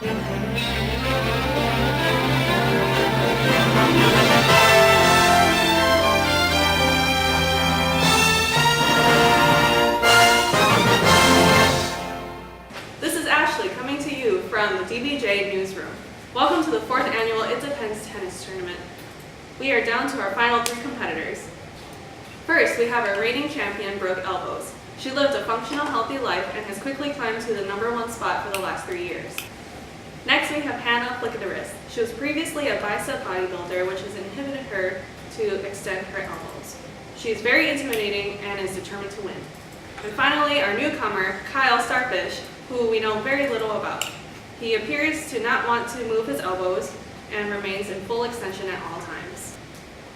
This is Ashley coming to you from the DBJ newsroom. Welcome to the 4th annual It Depends tennis tournament. We are down to our final 3 competitors. First, we have our reigning champion, Brooke Elbows. She lived a functional, healthy life and has quickly climbed to the #1 spot for the last 3 years. Next, we have Hannah Flick of the Wrist. She was previously a bicep bodybuilder, which has inhibited her to extend her elbows. She is very intimidating and is determined to win. And finally, our newcomer, Kyle Starfish, who we know very little about. He appears to not want to move his elbows and remains in full extension at all times.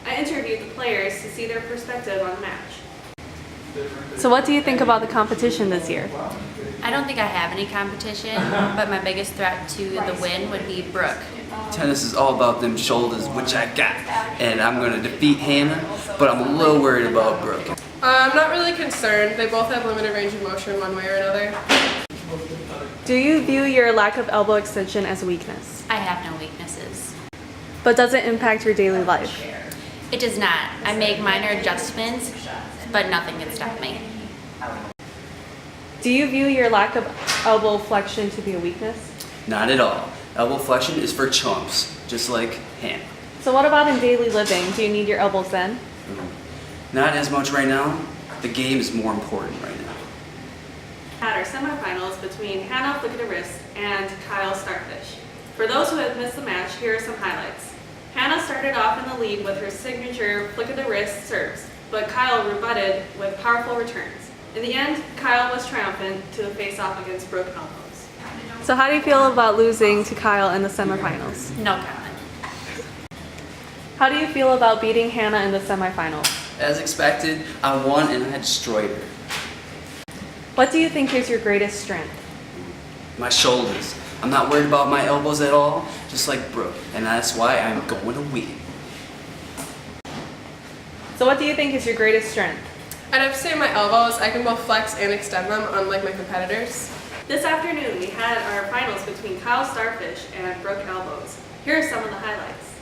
I interviewed the players to see their perspective on the match. So what do you think about the competition this year? I don't think I have any competition, but my biggest threat to the win would be Brooke. Tennis is all about them shoulders, which I got, and I'm going to defeat Hannah, but I'm a little worried about Brooke. I'm not really concerned. They both have limited range of motion one way or another. Do you view your lack of elbow extension as a weakness? I have no weaknesses. But does it impact your daily life? It does not. I make minor adjustments, but nothing can stop me. Do you view your lack of elbow flexion to be a weakness? Not at all. Elbow flexion is for chumps, just like Hannah. So what about in daily living? Do you need your elbows then? Not as much right now. The game is more important right now. At our semifinals between Hannah Flick of the Wrist and Kyle Starfish. For those who have missed the match, here are some highlights. Hannah started off in the lead with her signature Flick of the Wrist serves, but Kyle rebutted with powerful returns. In the end, Kyle was triumphant to face off against Brooke Elbows. So how do you feel about losing to Kyle in the semifinals? No comment. How do you feel about beating Hannah in the semifinals? As expected, I won and I destroyed her. What do you think is your greatest strength? My shoulders. I'm not worried about my elbows at all, just like Brooke, and that's why I'm going to win. So what do you think is your greatest strength? I'd have to say my elbows. I can both flex and extend them, unlike my competitors. This afternoon, we had our finals between Kyle Starfish and Brooke Elbows. Here are some of the highlights.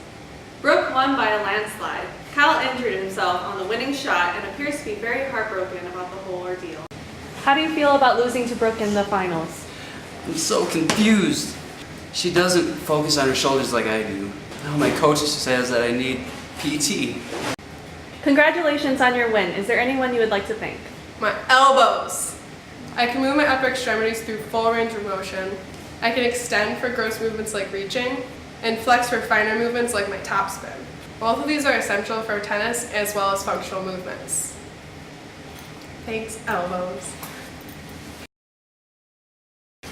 Brooke won by a landslide. Kyle injured himself on the winning shot and appears to be very heartbroken about the whole ordeal. How do you feel about losing to Brooke in the finals? I'm so confused. She doesn't focus on her shoulders like I do. Now my coach says that I need PT. Congratulations on your win. Is there anyone you would like to thank? My elbows. I can move my upper extremities through full range of motion. I can extend for gross movements like reaching, and flex for finer movements like my topspin. Both of these are essential for tennis as well as functional movements. Thanks, elbows.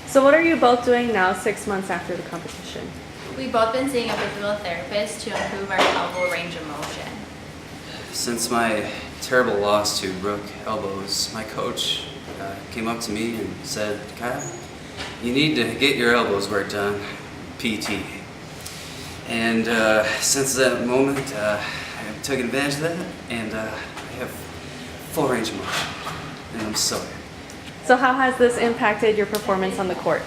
So what are you both doing now 6 months after the competition? We've both been seeing a physical therapist to improve our elbow range of motion. Since my terrible loss to Brooke Elbows, my coach came up to me and said, Kyle, you need to get your elbows worked on, PT. And since that moment, I took advantage of that, and I have full range of motion, and I'm so happy. So how has this impacted your performance on the court?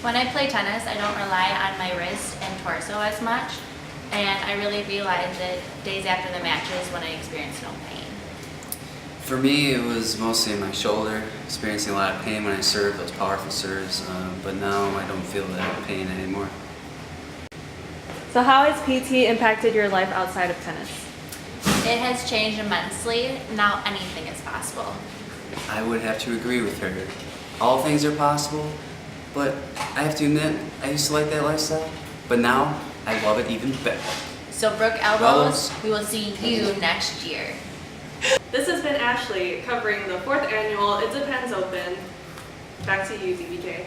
When I play tennis, I don't rely on my wrist and torso as much, and I really realize it days after the matches when I experience no pain. For me, it was mostly in my shoulder, experiencing a lot of pain when I served those powerful serves, but now I don't feel that pain anymore. So how has PT impacted your life outside of tennis? It has changed immensely. Now anything is possible. I would have to agree with her. All things are possible, but I have to admit, I used to like that lifestyle, but now I love it even better. So Brooke Elbows, we will see you next year. This has been Ashley covering the 4th annual It Depends Open. Back to you, DBJ.